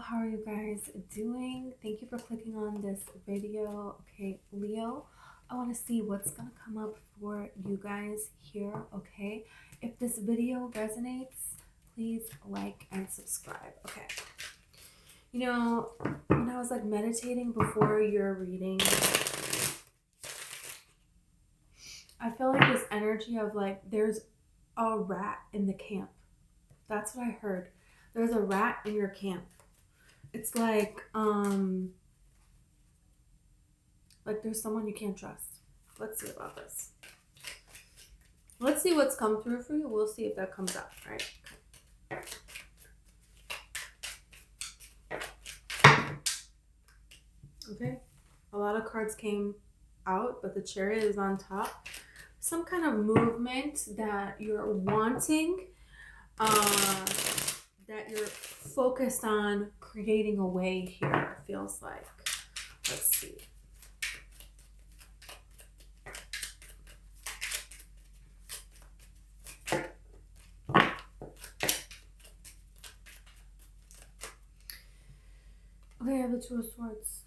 how are you guys doing? Thank you for clicking on this video. Okay, Leo, I want to see what's going to come up for you guys here, okay? If this video resonates, please like and subscribe, okay? You know, when I was like meditating before your reading, I feel like this energy of like there's a rat in the camp. That's what I heard. There's a rat in your camp. It's like there's someone you can't trust. Let's see about this. Let's see what's come through for you. We'll see if that comes up, right? Okay. A lot of cards came out, but the Chariot is on top. Some kind of movement that you're wanting, that you're focused on creating a way here, it feels like. Let's see. Okay, I have the Two of Swords.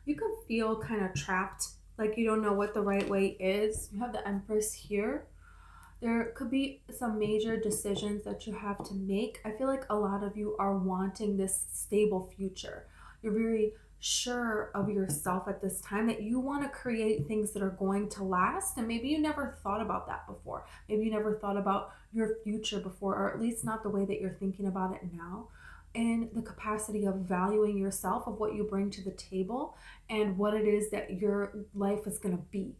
You can feel kind of trapped, like you don't know what the right way is. You have the Empress here. There could be some major decisions that you have to make. I feel like a lot of you are wanting this stable future. You're very sure of yourself at this time that you want to create things that are going to last. And maybe you never thought about that before. Maybe you never thought about your future before, or at least not the way that you're thinking about it now. And the capacity of valuing yourself, of what you bring to the table, and what it is that your life is going to be.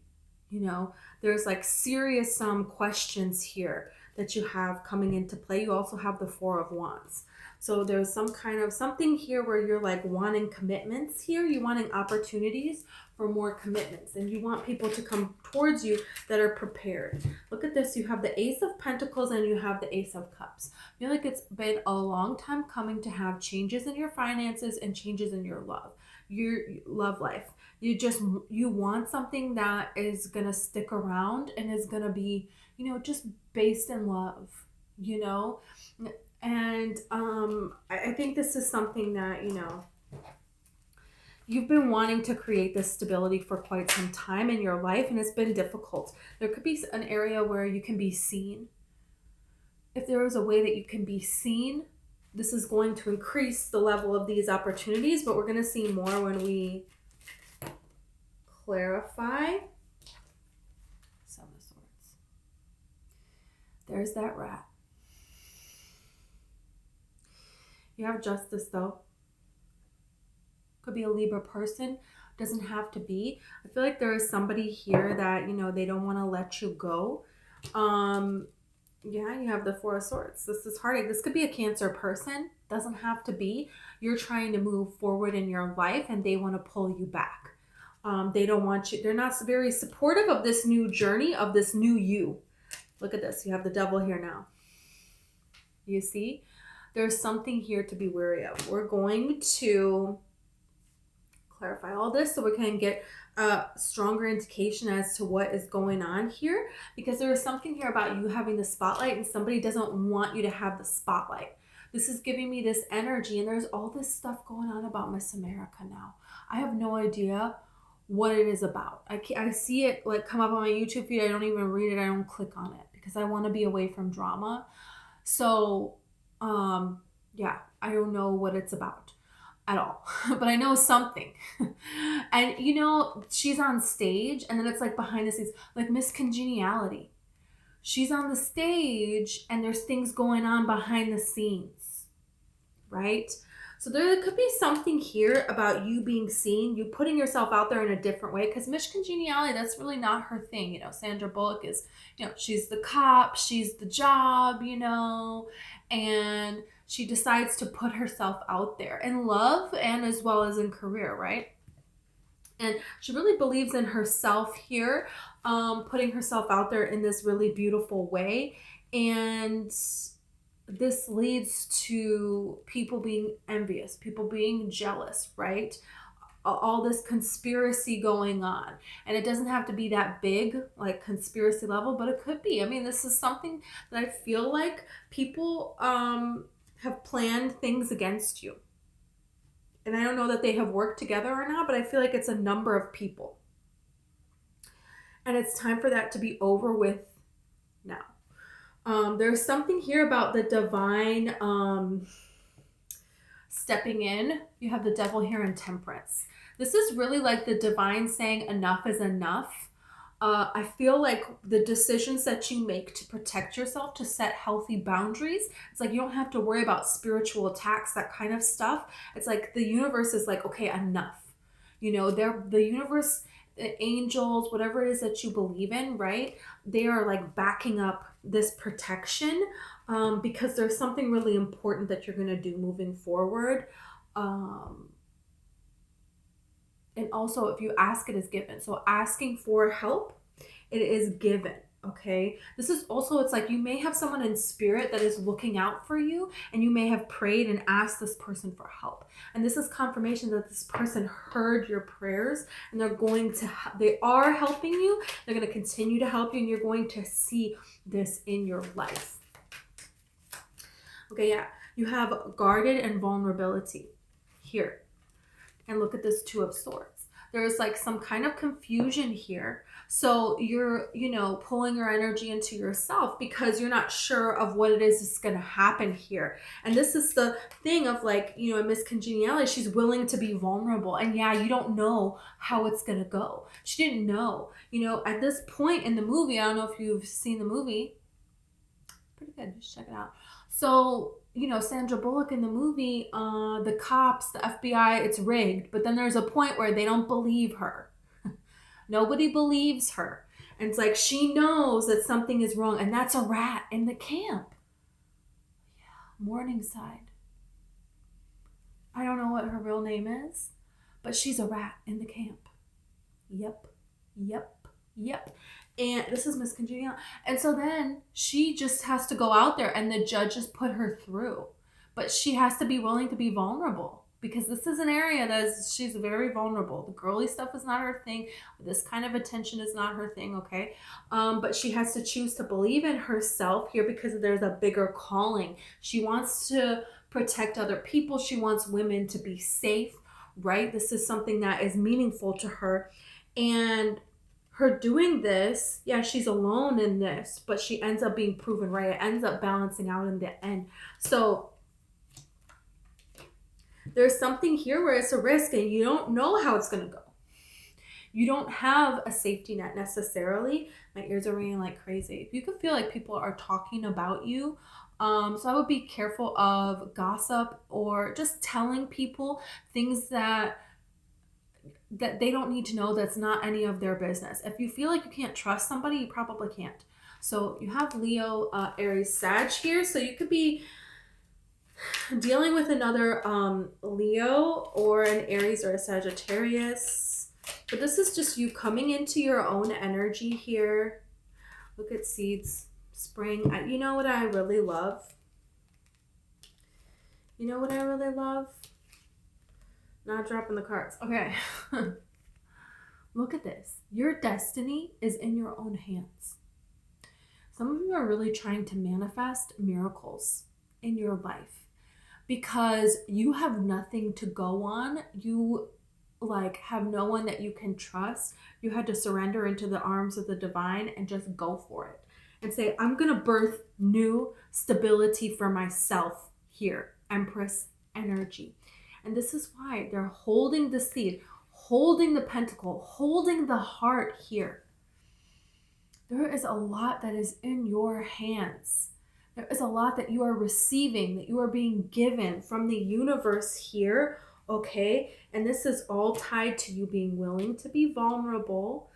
You know, there's like serious questions here that you have coming into play. You also have the Four of Wands. So there's some kind of something here where you're like wanting commitments here. You're wanting opportunities for more commitments, and you want people to come towards you that are prepared. Look at this. You have the Ace of Pentacles and you have the Ace of Cups. I feel like it's been a long time coming to have changes in your finances and changes in your love life. You want something that is gonna stick around and is gonna be, just based in love, and I think this is something that you've been wanting to create this stability for quite some time in your life, and it's been difficult. There could be an area where you can be seen. If there is a way that you can be seen, this is going to increase the level of these opportunities, but we're going to see more when we clarify. Seven of Swords. There's that rat. You have Justice, though. Could be a Libra person. Doesn't have to be. I feel like there is somebody here that, they don't want to let you go. Yeah, you have the Four of Swords. This is heartache. This could be a Cancer person. Doesn't have to be. You're trying to move forward in your life and they want to pull you back. They don't want you. They're not very supportive of this new journey, of this new you. Look at this. You have the Devil here now. You see? There's something here to be wary of. We're going to clarify all this so we can get a stronger indication as to what is going on here, because there is something here about you having the spotlight and somebody doesn't want you to have the spotlight. This is giving me this energy, and there's all this stuff going on about Miss America now. I have no idea what it is about. I see it like come up on my YouTube feed. I don't even read it. I don't click on it because I want to be away from drama. So yeah, I don't know what it's about at all, but I know something. And she's on stage, and then it's like behind the scenes, like Miss Congeniality. She's on the stage and there's things going on behind the scenes, right? So there could be something here about you being seen, you putting yourself out there in a different way, because Miss Congeniality, that's really not her thing. Sandra Bullock is, she's the cop, she's the job, and she decides to put herself out there in love and as well as in career, right? And she really believes in herself here, putting herself out there in this really beautiful way. And this leads to people being envious, people being jealous, right? all this conspiracy going on. And it doesn't have to be that big, like conspiracy level, but it could be. I mean, this is something that I feel like people have planned things against you. And I don't know that they have worked together or not, but I feel like it's a number of people. And it's time for that to be over with now. There's something here about the divine stepping in. You have the devil here in Temperance. This is really like the divine saying enough is enough. I feel like the decisions that you make to protect yourself, to set healthy boundaries, it's like you don't have to worry about spiritual attacks, that kind of stuff. It's like the universe is like, okay, enough. You know, the universe, the angels, whatever it is that you believe in, right? They are like backing up this protection because there's something really important that you're going to do moving forward. And also, if you ask, it is given. So asking for help, it is given. Okay. This is also, it's like you may have someone in spirit that is looking out for you, and you may have prayed and asked this person for help. And this is confirmation that this person heard your prayers, and they are helping you. They're going to continue to help you, and you're going to see this in your life. Okay. Yeah. You have guarded and vulnerability here. And look at this Two of Swords. There's like some kind of confusion here. So you're, pulling your energy into yourself because you're not sure of what it is that's going to happen here. And this is the thing of like, in Miss Congeniality, she's willing to be vulnerable. And yeah, you don't know how it's going to go. She didn't know. At this point in the movie, I don't know if you've seen the movie. Pretty good. Just check it out. So, Sandra Bullock in the movie, the cops, the FBI, it's rigged. But then there's a point where they don't believe her. Nobody believes her. And it's like she knows that something is wrong. And that's a rat in the camp. Yeah, Morningside. I don't know what her real name is. But she's a rat in the camp. Yep. And this is Miss Congenial. And so then she just has to go out there, and the judge just put her through. But she has to be willing to be vulnerable, because this is an area she's very vulnerable. The girly stuff is not her thing. This kind of attention is not her thing, okay? But she has to choose to believe in herself here because there's a bigger calling. She wants to protect other people. She wants women to be safe, right? This is something that is meaningful to her. And her doing this, yeah, she's alone in this, but she ends up being proven right. It ends up balancing out in the end. So there's something here where it's a risk and you don't know how it's going to go. You don't have a safety net necessarily. My ears are ringing like crazy. You can feel like people are talking about you. So I would be careful of gossip or just telling people things that they don't need to know, that's not any of their business. If you feel like you can't trust somebody, you probably can't. So you have Leo, Aries, Sag here. So you could be dealing with another Leo or an Aries or a Sagittarius. But this is just you coming into your own energy here. Look at Seeds, Spring. You know what I really love? Not dropping the cards. Okay. Look at this. Your destiny is in your own hands. Some of you are really trying to manifest miracles in your life because you have nothing to go on. You have no one that you can trust. You had to surrender into the arms of the divine and just go for it and say, I'm going to birth new stability for myself here. Empress energy. And this is why they're holding the seed, holding the pentacle, holding the heart here. There is a lot that is in your hands. There is a lot that you are receiving, that you are being given from the universe here, okay? And this is all tied to you being willing to be vulnerable,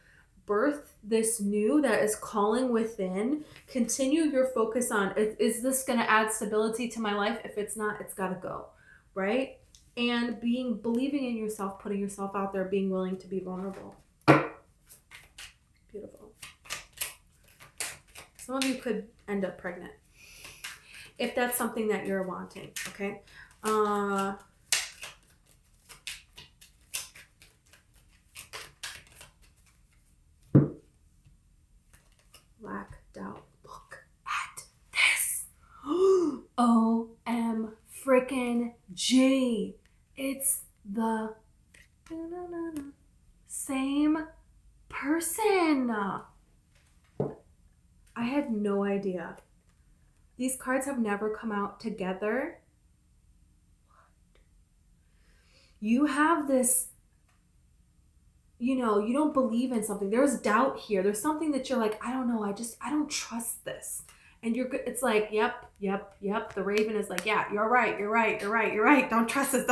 birth this new that is calling within, continue your focus on, is this going to add stability to my life? If it's not, it's got to go, right? And believing in yourself, putting yourself out there, being willing to be vulnerable. Beautiful. Some of you could end up pregnant if that's something that you're wanting, okay? freaking G. It's the same person. I had no idea. These cards have never come out together. You have this, you don't believe in something. There's doubt here. There's something that you're like, I don't know. I don't trust this. And it's like, yep. The raven is like, yeah, you're right. Don't trust this.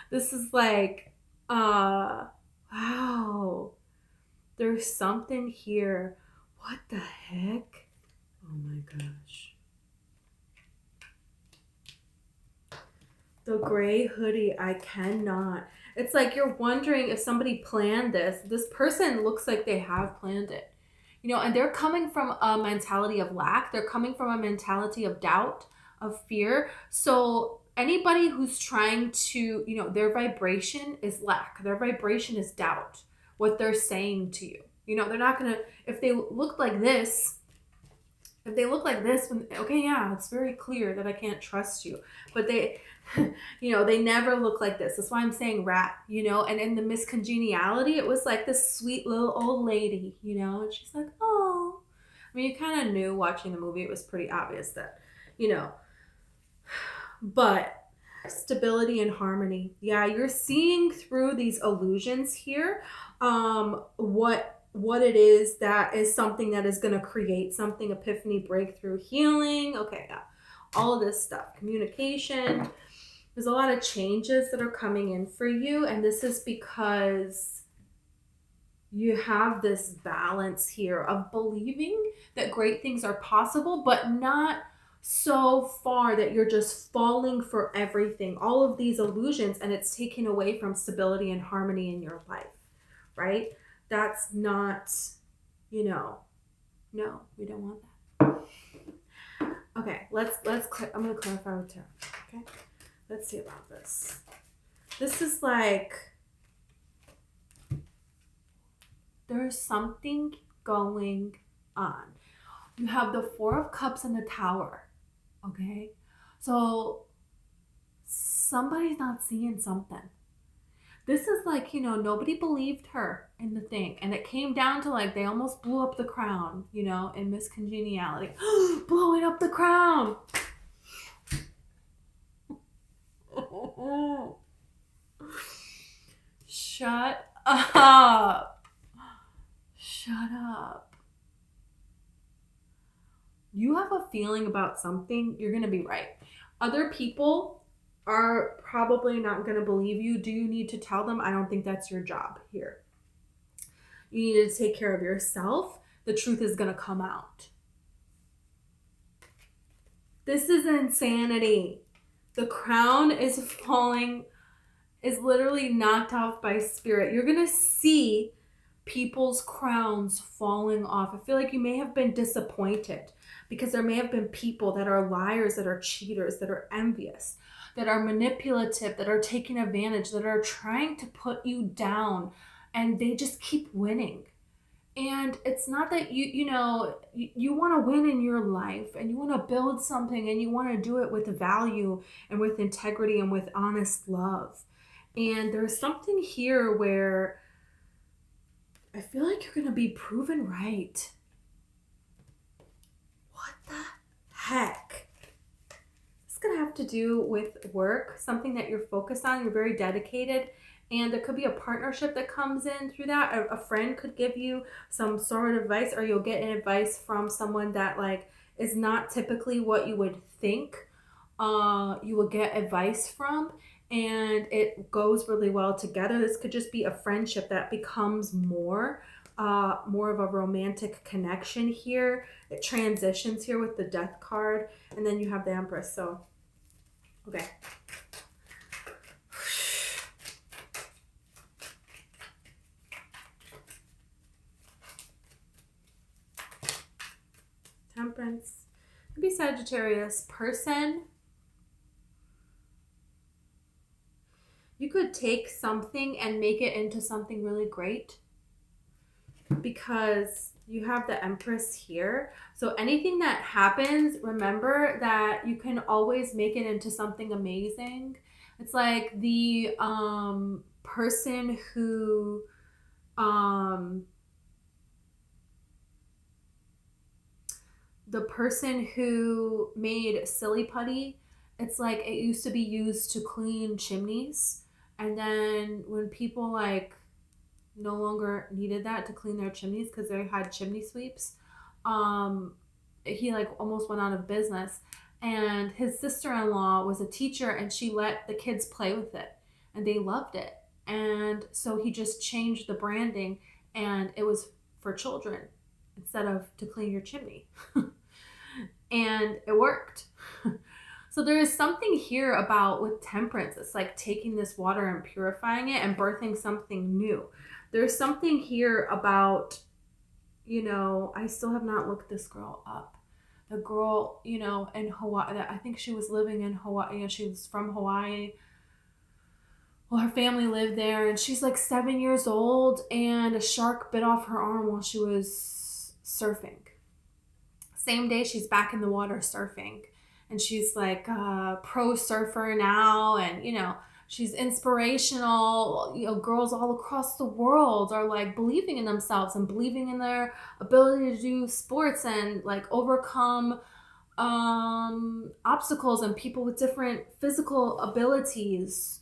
This is like, wow. There's something here. What the heck? Oh my gosh. The gray hoodie, I cannot. It's like you're wondering if somebody planned this. This person looks like they have planned it. And they're coming from a mentality of lack. They're coming from a mentality of doubt, of fear. So anybody who's trying to, their vibration is lack. Their vibration is doubt. What they're saying to you. They're not going to, if they look like this, okay, yeah, it's very clear that I can't trust you. But they, they never look like this. That's why I'm saying rat, and in the miscongeniality, it was like this sweet little old lady, and she's like, oh, I mean, you kind of knew watching the movie, it was pretty obvious that, but stability and harmony. Yeah, you're seeing through these illusions here, what it is that is something that is going to create something, epiphany, breakthrough, healing. Okay, yeah. All of this stuff, communication. There's a lot of changes that are coming in for you. And this is because you have this balance here of believing that great things are possible, but not so far that you're just falling for everything, all of these illusions, and it's taking away from stability and harmony in your life, right? That's not, no, we don't want that. Okay, I'm going to clarify with Tarot. Okay, let's see about this. This is like, there's something going on. You have the Four of Cups and the Tower, okay? So somebody's not seeing something. This is like, nobody believed her in the thing. And it came down to like, they almost blew up the crown, in miscongeniality. Blowing up the crown. Shut up. Shut up. You have a feeling about something, you're going to be right. Other people are probably not going to believe you. Do you need to tell them? I don't think that's your job here. You need to take care of yourself. The truth is going to come out. This is insanity. The crown is falling, is literally knocked off by spirit. You're going to see people's crowns falling off. I feel like you may have been disappointed because there may have been people that are liars, that are cheaters, that are envious, that are manipulative, that are taking advantage, that are trying to put you down, and they just keep winning. And it's not that you want to win in your life, and you want to build something, and you want to do it with value and with integrity and with honest love. And there's something here where I feel like you're going to be proven right. What the heck? It's going to have to do with work, something that you're focused on, you're very dedicated, and there could be a partnership that comes in through that. A friend could give you some sort of advice, or you'll get an advice from someone that like is not typically what you would think you will get advice from, and it goes really well together. This could just be a friendship that becomes more of a romantic connection here. It transitions here with the Death card, and then you have the Empress. So, okay. Temperance. Could be Sagittarius. Person. You could take something and make it into something really great, because You have the Empress here. So anything that happens, remember that you can always make it into something amazing. It's like person who um the person who made silly putty, it's like it used to be used to clean chimneys. And then when people like no longer needed that to clean their chimneys because they had chimney sweeps, um, he like almost went out of business. And his sister-in-law was a teacher and she let the kids play with it and they loved it. And so he just changed the branding and it was for children instead of to clean your chimney. And it worked. So there is something here about with temperance. It's like taking this water and purifying it and birthing something new. There's something here about, I still have not looked this girl up. The girl, in Hawaii, I think she was living in Hawaii. She was from Hawaii. Well, her family lived there and she's like 7 years old and a shark bit off her arm while she was surfing. Same day she's back in the water surfing and she's like a pro surfer now, and she's inspirational. Girls all across the world are like believing in themselves and believing in their ability to do sports and like overcome obstacles and people with different physical abilities.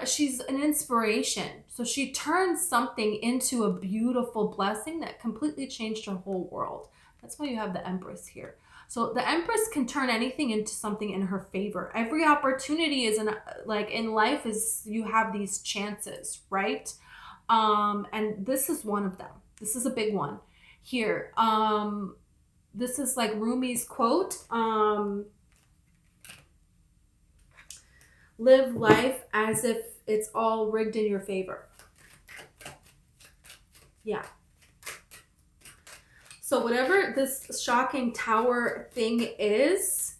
She's an inspiration. So she turned something into a beautiful blessing that completely changed her whole world. That's why you have the Empress here. So the Empress can turn anything into something in her favor. Every opportunity is in life is you have these chances, right? And this is one of them. This is a big one here. This is like Rumi's quote. Live life as if it's all rigged in your favor. Yeah. So whatever this shocking tower thing is,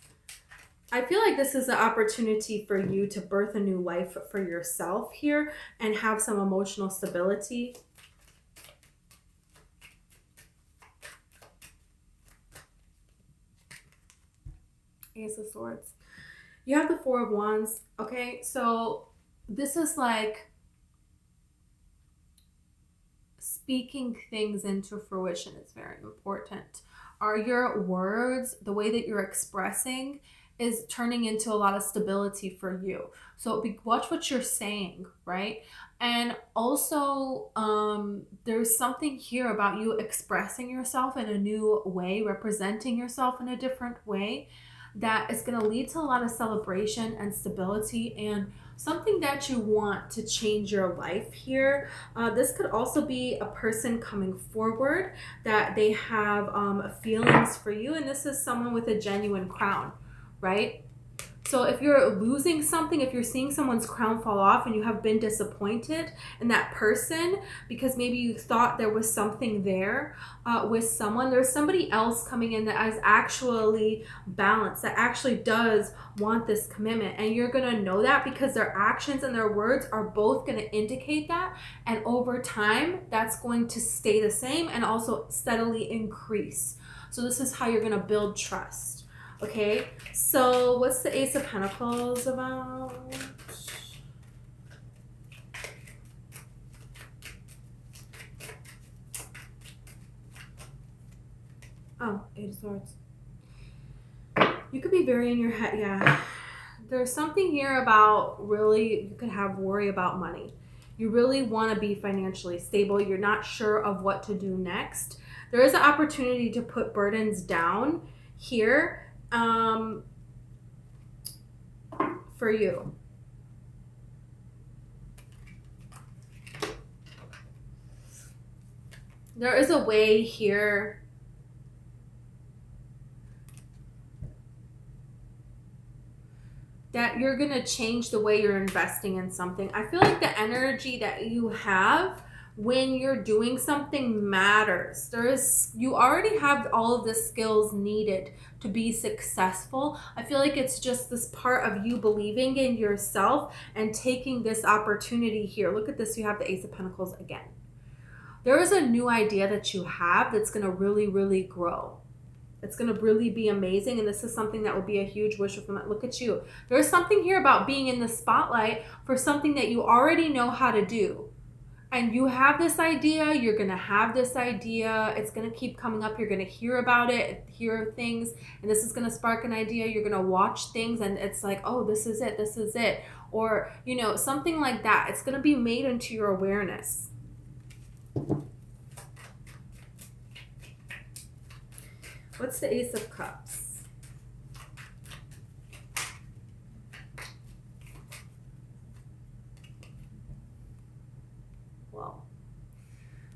I feel like this is an opportunity for you to birth a new life for yourself here and have some emotional stability. Ace of Swords. You have the Four of Wands. Okay, so this is like speaking things into fruition is very important. Are your words, the way that you're expressing, is turning into a lot of stability for you. So watch what you're saying, right? And also, there's something here about you expressing yourself in a new way, representing yourself in a different way, that is going to lead to a lot of celebration and stability and something that you want to change your life here. This could also be a person coming forward that they have feelings for you, and this is someone with a genuine crown, right? So if you're losing something, if you're seeing someone's crown fall off and you have been disappointed in that person because maybe you thought there was something there with someone, there's somebody else coming in that is actually balanced, that actually does want this commitment. And you're going to know that because their actions and their words are both going to indicate that. And over time, that's going to stay the same and also steadily increase. So this is how you're going to build trust. Okay, so what's the Ace of Pentacles about? Oh, Eight of Swords. You could be very in your head, yeah. There's something here about really, you could have worry about money. You really want to be financially stable. You're not sure of what to do next. There is an opportunity to put burdens down here. For you. There is a way here that you're going to change the way you're investing in something. I feel like the energy that you have when you're doing something matters. You already have all of the skills needed to be successful. I feel like it's just this part of you believing in yourself and taking this opportunity here. Look at this. You have the Ace of Pentacles again. There is a new idea that you have that's going to really, really grow. It's going to really be amazing. And this is something that will be a huge wish fulfillment. Look at you. There's something here about being in the spotlight for something that you already know how to do. And you have this idea, you're going to have this idea. It's going to keep coming up. You're going to hear about it, hear things. And this is going to spark an idea. You're going to watch things and it's like, oh, this is it. This is it. Or, you know, something like that. It's going to be made into your awareness. What's the Ace of Cups? Well,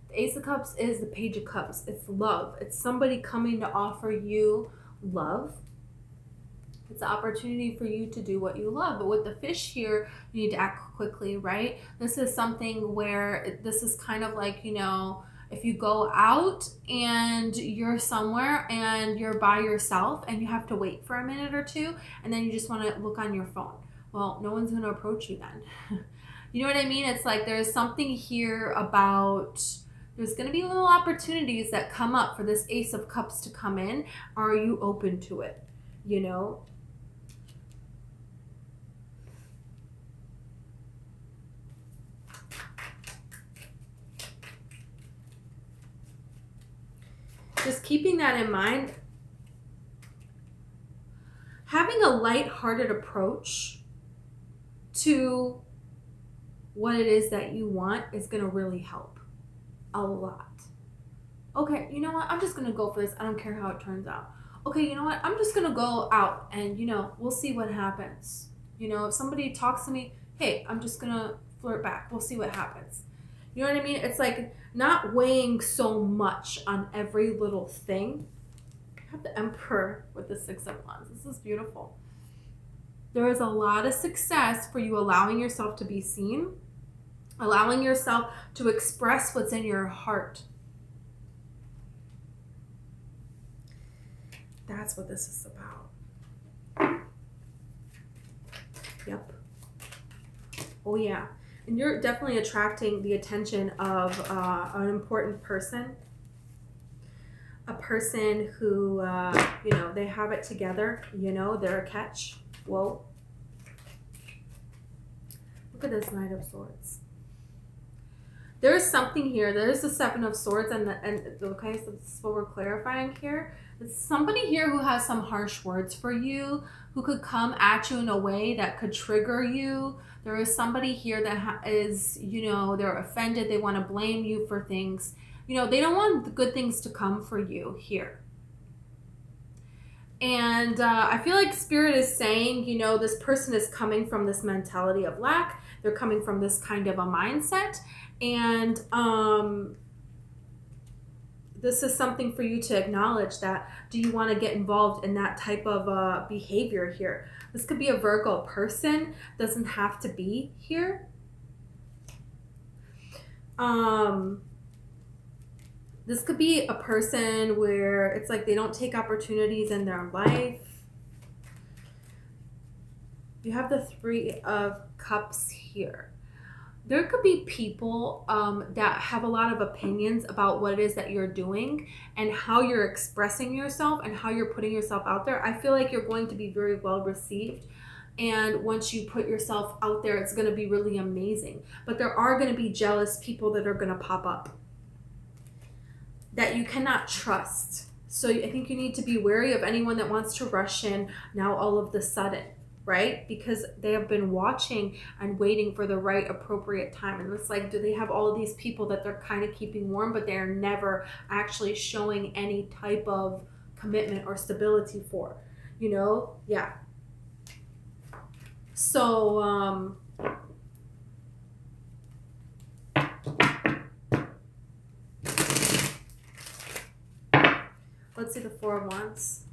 the Ace of Cups is the Page of Cups. It's love. It's somebody coming to offer you love. It's an opportunity for you to do what you love. But with the fish here, you need to act quickly, right? This is something where this is kind of like, you know, if you go out and you're somewhere and you're by yourself and you have to wait for a minute or two and then you just want to look on your phone. Well, no one's going to approach you then. You know what I mean? It's like there's something here about there's going to be little opportunities that come up for this Ace of Cups to come in. Are you open to it? You know? Just keeping that in mind, having a light-hearted approach to what it is that you want is going to really help a lot. Okay, you know what? I'm just going to go for this. I don't care how it turns out. Okay, you know what? I'm just going to go out and, you know, we'll see what happens. You know, if somebody talks to me, hey, I'm just going to flirt back. We'll see what happens. You know what I mean? It's like not weighing so much on every little thing. I have the Emperor with the Six of Wands. This is beautiful. There is a lot of success for you allowing yourself to be seen, allowing yourself to express what's in your heart. That's what this is about. Yep. Oh, yeah. And you're definitely attracting the attention of an important person. A person who, you know, they have it together. You know, they're a catch. Whoa. Look at this Knight of Swords. There's something here. There's the Seven of Swords. Okay, so this is what we're clarifying here. It's somebody here who has some harsh words for you, who could come at you in a way that could trigger you. There is somebody here that is, you know, they're offended. They want to blame you for things. You know, they don't want the good things to come for you here. And I feel like Spirit is saying, you know, this person is coming from this mentality of lack. They're coming from this kind of a mindset. And this is something for you to acknowledge that, do you want to get involved in that type of behavior here? This could be a Virgo person, doesn't have to be here. This could be a person where it's like they don't take opportunities in their life. You have the Three of Cups here. There could be people that have a lot of opinions about what it is that you're doing and how you're expressing yourself and how you're putting yourself out there. I feel like you're going to be very well received. And once you put yourself out there, it's going to be really amazing. But there are going to be jealous people that are going to pop up that you cannot trust. So I think you need to be wary of anyone that wants to rush in now all of the sudden. Right? Because they have been watching and waiting for the right appropriate time. And it's like, do they have all of these people that they're kind of keeping warm, but they're never actually showing any type of commitment or stability for, you know? Yeah. So, let's see the Four of Wands.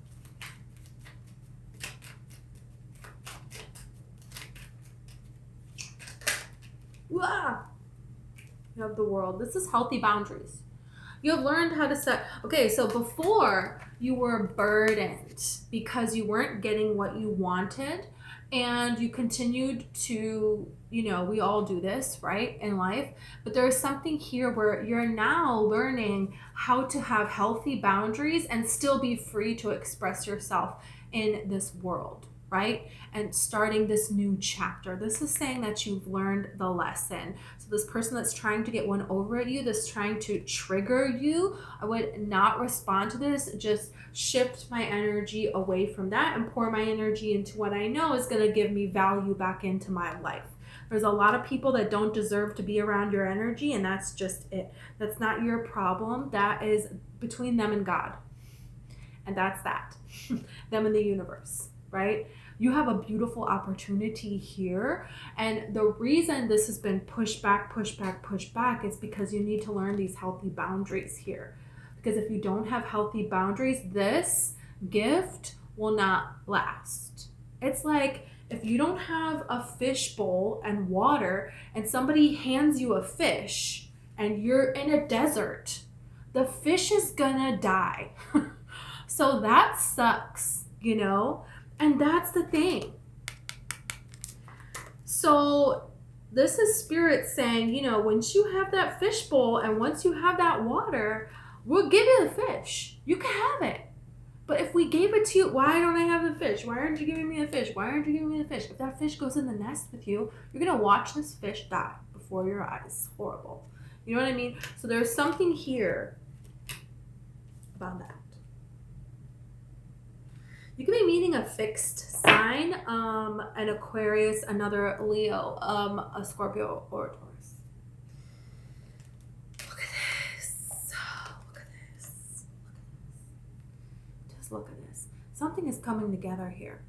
You have the World. This is healthy boundaries. You have learned how to set. Okay, so before you were burdened because you weren't getting what you wanted, and you continued to, we all do this, right, in life, but there's something here where you're now learning how to have healthy boundaries and still be free to express yourself in this world, right? And starting this new chapter. This is saying that you've learned the lesson. So this person that's trying to get one over at you, that's trying to trigger you, I would not respond to this. Just shift my energy away from that and pour my energy into what I know is going to give me value back into my life. There's a lot of people that don't deserve to be around your energy, and that's just it. That's not your problem. That is between them and God. And that's that. Them and the universe, right? You have a beautiful opportunity here. And the reason this has been pushed back is because you need to learn these healthy boundaries here. Because if you don't have healthy boundaries, this gift will not last. It's like if you don't have a fish bowl and water and somebody hands you a fish and you're in a desert, the fish is gonna die. So that sucks, And that's the thing. So this is spirit saying, once you have that fish bowl and once you have that water, we'll give you the fish. You can have it. But if we gave it to you, why don't I have the fish? Why aren't you giving me the fish? Why aren't you giving me the fish? If that fish goes in the nest with you, you're going to watch this fish die before your eyes. Horrible. You know what I mean? So there's something here about that. You could be meeting a fixed sign, an Aquarius, another Leo, a Scorpio, or a Taurus. Look at this. Look at this. Just look at this. Something is coming together here.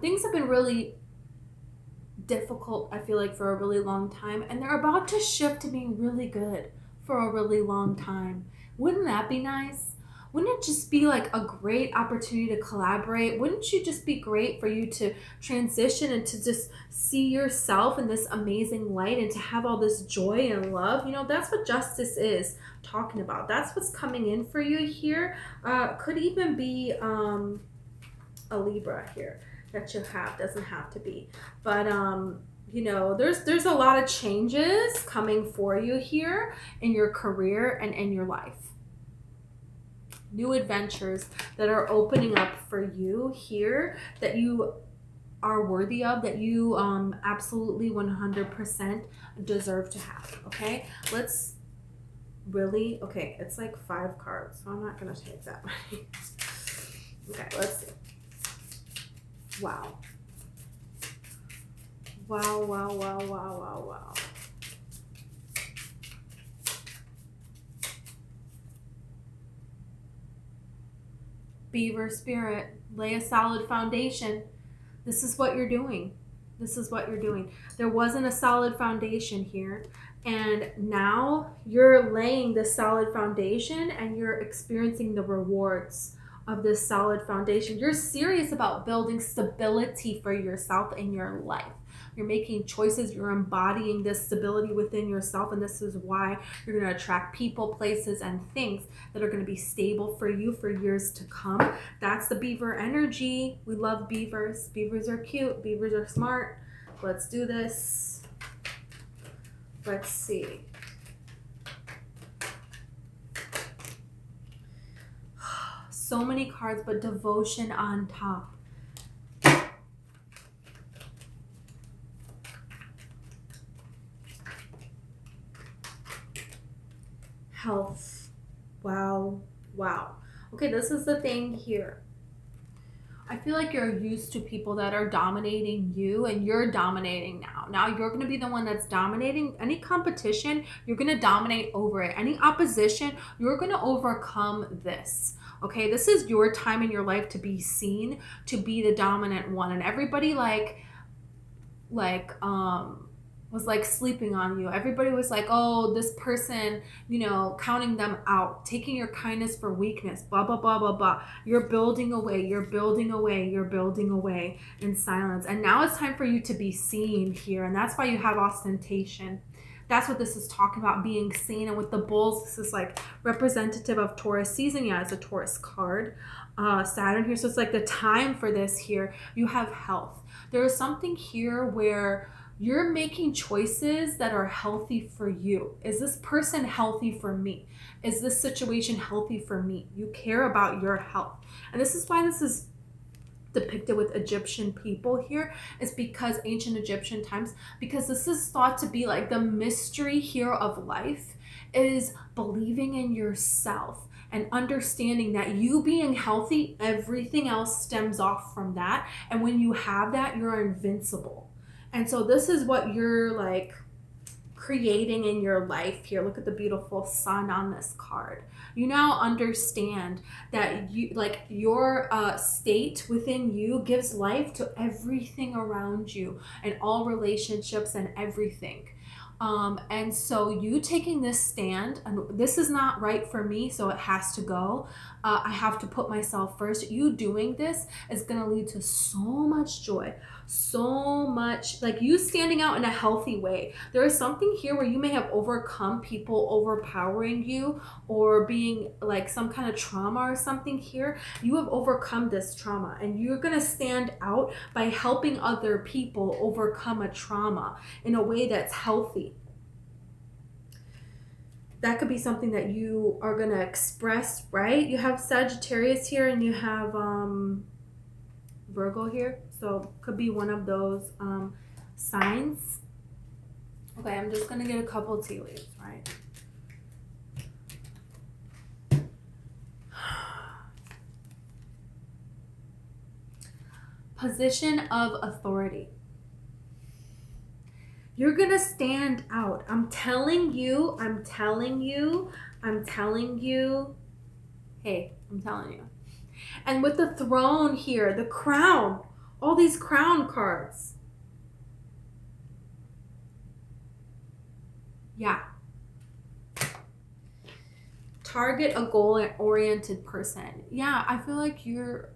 Things have been really difficult, I feel like, for a really long time, and they're about to shift to being really good for a really long time. Wouldn't that be nice? Wouldn't it just be like a great opportunity to collaborate? Wouldn't you just be great for you to transition and to just see yourself in this amazing light and to have all this joy and love? That's what justice is talking about. That's what's coming in for you here. Could even be a Libra here that you have. Doesn't have to be. But there's a lot of changes coming for you here in your career and in your life. New adventures that are opening up for you here that you are worthy of, that you absolutely 100% deserve to have. Okay, it's like 5 cards, so I'm not gonna take that many. Okay, let's see. Wow. Beaver spirit, lay a solid foundation. This is what you're doing. There wasn't a solid foundation here, and now you're laying the solid foundation and you're experiencing the rewards of this solid foundation. You're serious about building stability for yourself in your life. You're making choices, you're embodying this stability within yourself, and this is why you're going to attract people, places, and things that are going to be stable for you for years to come. That's the Beaver energy. We love beavers. Beavers are cute. Beavers are smart. Let's do this. Let's see. So many cards, but devotion on top. Health. Wow. Okay, this is the thing here. I feel like you're used to people that are dominating you, and you're dominating now. Now you're going to be the one that's dominating. Any competition, you're going to dominate over it. Any opposition, you're going to overcome this. Okay, this is your time in your life to be seen, to be the dominant one. And everybody was like sleeping on you. Everybody was like, oh, this person, counting them out, taking your kindness for weakness, blah, blah, blah, blah, blah. You're building away in silence. And now it's time for you to be seen here. And that's why you have ostentation. That's what this is talking about, being seen. And with the bulls, this is like representative of Taurus season. Yeah, it's a Taurus card. Saturn here. So it's like the time for this here. You have health. There is something here where you're making choices that are healthy for you. Is this person healthy for me? Is this situation healthy for me? You care about your health. And this is why this is depicted with Egyptian people here, is because ancient Egyptian times, because this is thought to be like the mystery here of life is believing in yourself and understanding that you being healthy, everything else stems off from that. And when you have that, you're invincible. And so this is what you're like creating in your life here. Look at the beautiful sun on this card. You now understand that you like your state within you gives life to everything around you and all relationships and everything. And so you taking this stand, and this is not right for me, so it has to go. I have to put myself first. You doing this is going to lead to so much joy, so much, like you standing out in a healthy way. There is something here where you may have overcome people overpowering you or being like some kind of trauma or something here. You have overcome this trauma, and you're going to stand out by helping other people overcome a trauma in a way that's healthy. That could be something that you are going to express, right? You have Sagittarius here, and you have Virgo here. So could be one of those signs. Okay, I'm just going to get a couple tea leaves, right? Position of authority. You're going to stand out. I'm telling you. Hey, I'm telling you. And with the throne here, the crown, all these crown cards. Yeah. Target a goal-oriented person. Yeah, I feel like you're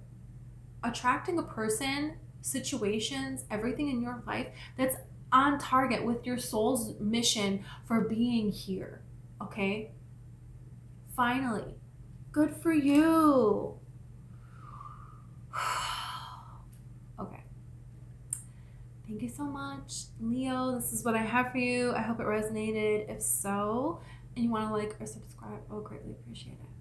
attracting a person, situations, everything in your life that's on target with your soul's mission for being here. Okay? Finally. Good for you. Okay. Thank you so much, Leo. This is what I have for you. I hope it resonated. If so, and you want to like or subscribe, I would greatly appreciate it.